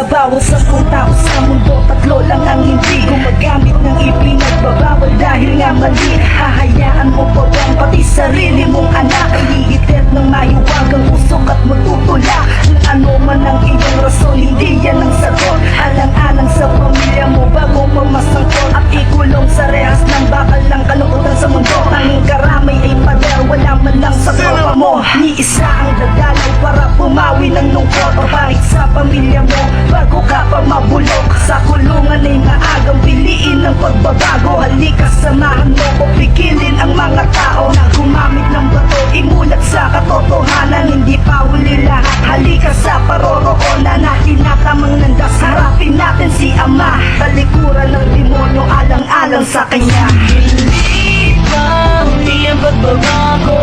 Sa bawat 10 tao sa mundo, 3 lang ang hindi gumagamit ng ipinagbabawal dahil nga mali. Hahayaan mo pa bang pati sarili mong anak ay hihitit ng mahiwagang usok at matutulak? Kung ano man ang iyong rason, hindi yan ang sagot. Alang-alang sa pamilya mo bago pa masangkot at ikulong sa rehas ng bakal ng kalungkutan sa mundo. Tanging karamay ay pader, wala man lang sa tropa mo. Ni isa ang dadalaw para pumawi ng lungkot o pahit sa pamilya mo bago ka pa mabulok. Sa kulungan ay maagang piliin ng pagbabago. Halika samahan mo ko pigilin ang mga tao na gumamit ng bato, imulat sa katotohanan. Hindi pa huli lahat, halika sa paroroonan na tinatamang landas. Harapin natin si Ama, talikuran ng demonyo alang-alang sa Kanya. Hindi pa huli ang pagbabago,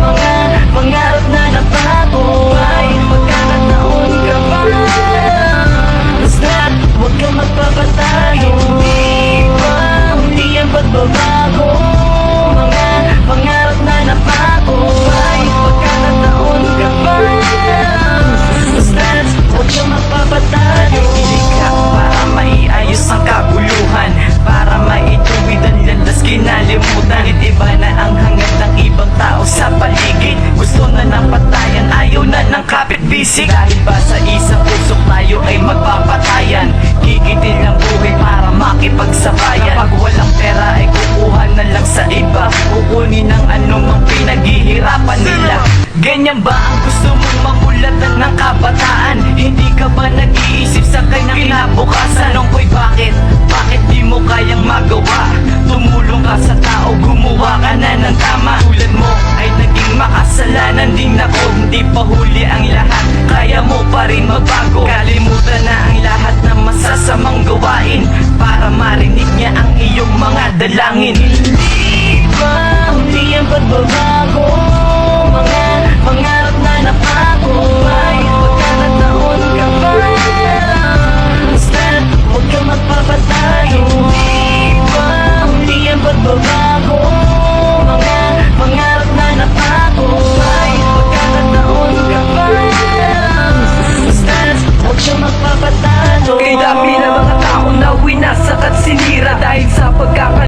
mga pangarap na napago ay magkakataon ka pa. Basta't huwag kang magpapatayo. Hindi pa huli ang pagbabago, mga pangarap na napago ay magkakataon ka pa. Basta't huwag kang magpapatayo. Kilig ka para maiayos ang kabuluhan, para maituwid ang landas kinalimutan. Iba na ang hangad ng ibang tao sa paligid. Gusto na ng patayan, ayaw na ng kapit-bisig. Dahil ba sa isang usok tayo ay magpapatayan? Gigitin ang buhay para makipagsabayan. Kapag walang pera ay kukuha na lang sa iba, kukunin ang anumang pinaghihirapan nila. Ganyan ba ang gusto mong mamulatan ng kabataan? Hindi ka ba nag-iisip sa kanyang kinabukasan? Tanong ko'y bakit? Bakit di mo kayang magawa? Tumulong ka sa tao, gumawa ka na ng tama. Tulad mo ay naging makasalanan din ako. Hindi pa huli ang lahat, kaya mo pa rin magbago. Kalimutan na ang lahat ng masasamang gawain para marinig niya ang iyong mga dalangin. Hindi pa huli ang pagbabago,